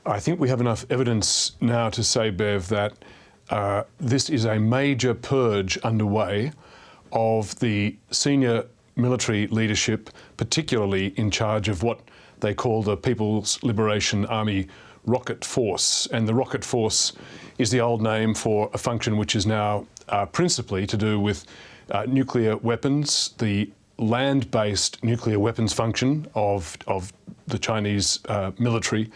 I think we have enough evidence now to say, Bev, that this is a major purge underway of the senior military leadership, particularly in charge of what they call the People's Liberation Army Rocket Force. And the Rocket Force is the old name for a function which is now principally to do with nuclear weapons, the land-based nuclear weapons function of the Chinese military.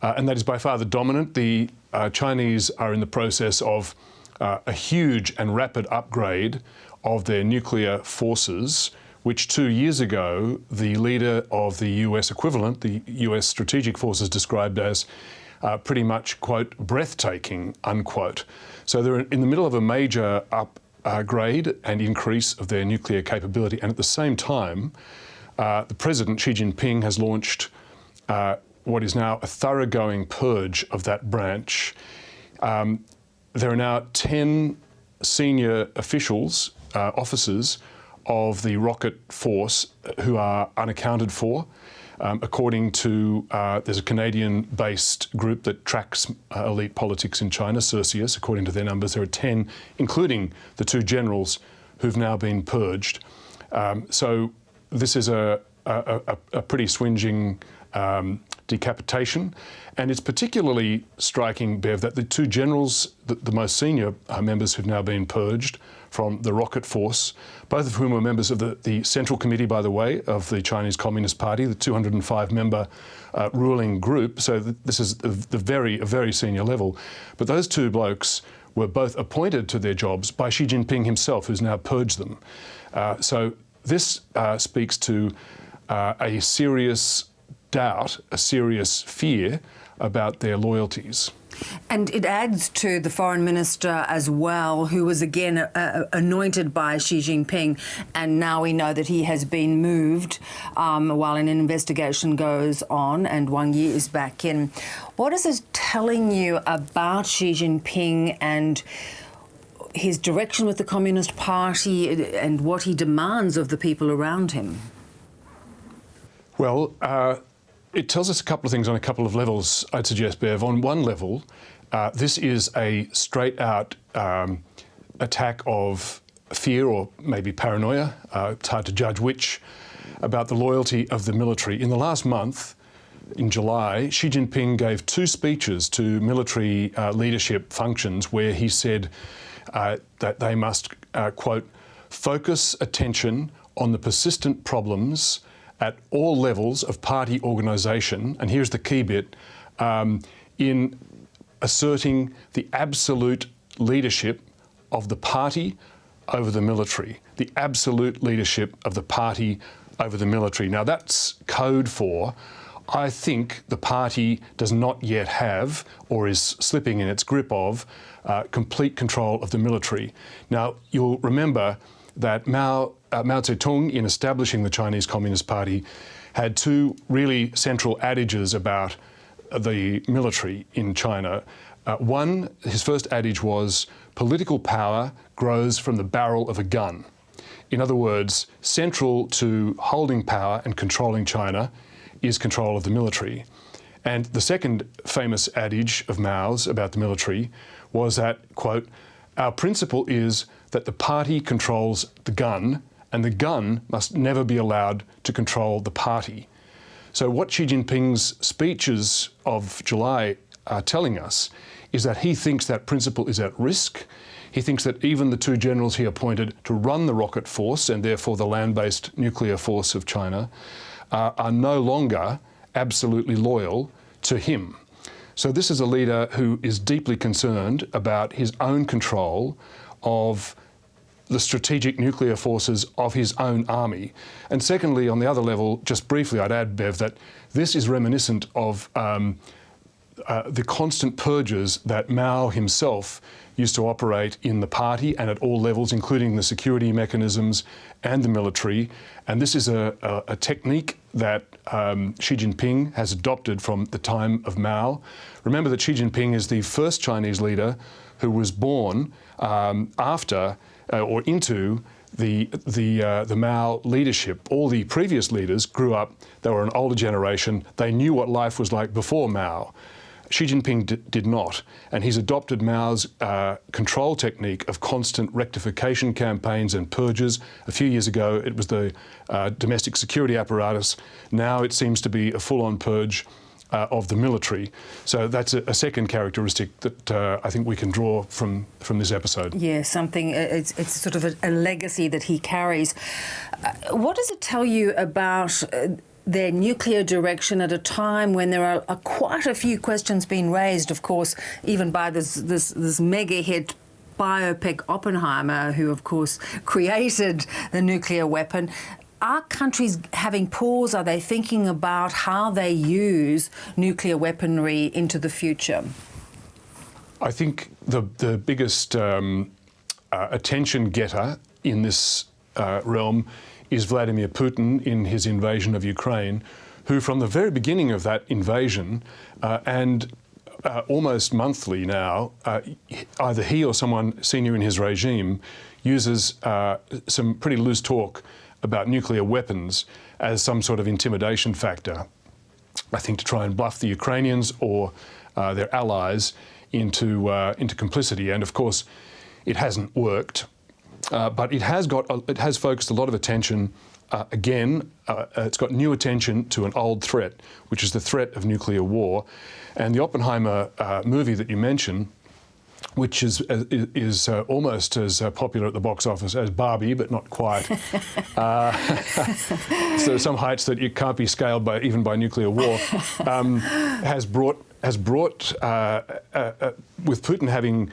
And that is by far the dominant. The Chinese are in the process of a huge and rapid upgrade of their nuclear forces, which 2 years ago the leader of the US equivalent, the US strategic forces, described as pretty much, quote, breathtaking, unquote. So they're in the middle of a major upgrade and increase of their nuclear capability. And at the same time, the President, Xi Jinping, has launched what is now a thoroughgoing purge of that branch. There are now 10 senior officials, officers of the Rocket Force who are unaccounted for. According to, there's a Canadian-based group that tracks elite politics in China, Circius. According to their numbers, there are 10, including the 2 generals who've now been purged. So this is a pretty swingeing decapitation. And it's particularly striking, Bev, that the 2 generals, the most senior members who've now been purged from the Rocket Force, both of whom were members of the Central Committee, by the way, of the Chinese Communist Party, the 205-member ruling group. So this is a very senior level. But those 2 blokes were both appointed to their jobs by Xi Jinping himself, who's now purged them. So this speaks to a serious doubt, a serious fear about their loyalties. And it adds to the foreign minister as well, who was again anointed by Xi Jinping, and now we know that he has been moved while an investigation goes on, and Wang Yi is back in. What is this telling you about Xi Jinping and his direction with the Communist Party and what he demands of the people around him? Well, it tells us a couple of things on a couple of levels, I'd suggest, Bev. On one level, this is a straight-out attack of fear or maybe paranoia, it's hard to judge which, about the loyalty of the military. In the last month, in July, Xi Jinping gave 2 speeches to military leadership functions where he said that they must, quote, focus attention on the persistent problems at all levels of party organisation, and here's the key bit, in asserting the absolute leadership of the party over the military, the absolute leadership of the party over the military. Now that's code for, I think the party does not yet have, or is slipping in its grip of, complete control of the military. Now you'll remember that Mao Zedong, in establishing the Chinese Communist Party, had 2 really central adages about the military in China. One, his first adage was, political power grows from the barrel of a gun. In other words, central to holding power and controlling China is control of the military. And the second famous adage of Mao's about the military was that, quote, our principle is that the party controls the gun and the gun must never be allowed to control the party. So what Xi Jinping's speeches of July are telling us is that he thinks that principle is at risk. He thinks that even the 2 generals he appointed to run the Rocket Force, and therefore the land-based nuclear force of China, are no longer absolutely loyal to him. So this is a leader who is deeply concerned about his own control of the strategic nuclear forces of his own army. And secondly, on the other level, just briefly, I'd add, Bev, that this is reminiscent of the constant purges that Mao himself used to operate in the party and at all levels, including the security mechanisms and the military. And this is a technique that Xi Jinping has adopted from the time of Mao. Remember that Xi Jinping is the first Chinese leader who was born after or into the Mao leadership. All the previous leaders grew up, they were an older generation, they knew what life was like before Mao. Xi Jinping did not, and he's adopted Mao's control technique of constant rectification campaigns and purges. A few years ago, it was the domestic security apparatus. Now it seems to be a full-on purge of the military. So that's a second characteristic that I think we can draw from this episode. Yeah, something, it's sort of a legacy that he carries. What does it tell you about their nuclear direction at a time when there are quite a few questions being raised, of course, even by this mega hit biopic Oppenheimer, who, of course, created the nuclear weapon? Are countries having pause? Are they thinking about how they use nuclear weaponry into the future? I think the biggest attention getter in this realm is Vladimir Putin in his invasion of Ukraine, who from the very beginning of that invasion and almost monthly now, either he or someone senior in his regime uses some pretty loose talk about nuclear weapons as some sort of intimidation factor, I think to try and bluff the Ukrainians or their allies into complicity. And of course, it hasn't worked, but it has focused a lot of attention. Again, it's got new attention to an old threat, which is the threat of nuclear war. And the Oppenheimer movie that you mentioned, which is almost as popular at the box office as Barbie, but not quite. So some heights that it can't be scaled even by nuclear war, has brought with Putin having,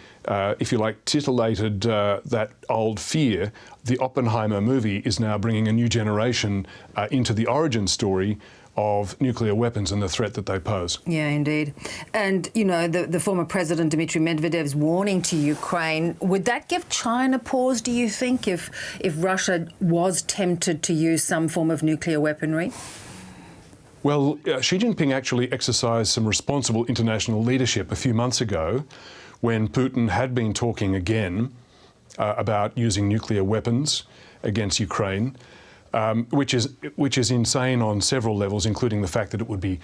if you like, titillated that old fear. The Oppenheimer movie is now bringing a new generation into the origin story of nuclear weapons and the threat that they pose. Yeah, indeed. And, you know, the former President Dmitry Medvedev's warning to Ukraine, would that give China pause, do you think, if Russia was tempted to use some form of nuclear weaponry? Well, Xi Jinping actually exercised some responsible international leadership a few months ago when Putin had been talking again about using nuclear weapons against Ukraine. Which is insane on several levels, including the fact that it would be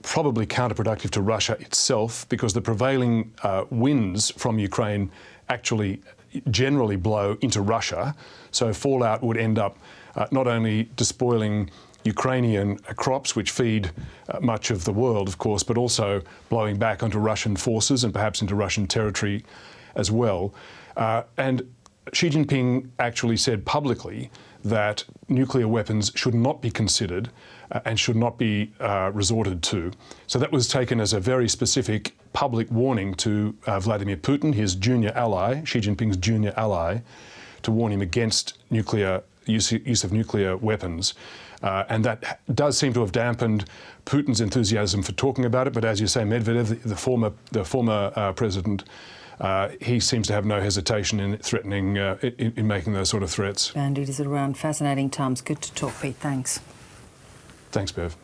probably counterproductive to Russia itself, because the prevailing winds from Ukraine actually generally blow into Russia. So fallout would end up not only despoiling Ukrainian crops, which feed much of the world, of course, but also blowing back onto Russian forces and perhaps into Russian territory as well. And Xi Jinping actually said publicly that nuclear weapons should not be considered and should not be resorted to. So that was taken as a very specific public warning to Vladimir Putin, his junior ally, Xi Jinping's junior ally, to warn him against use of nuclear weapons. And that does seem to have dampened Putin's enthusiasm for talking about it. But as you say, Medvedev, the former president, he seems to have no hesitation in threatening, in making those sort of threats. And it is around fascinating times. Good to talk, Pete. Thanks. Thanks, Bev.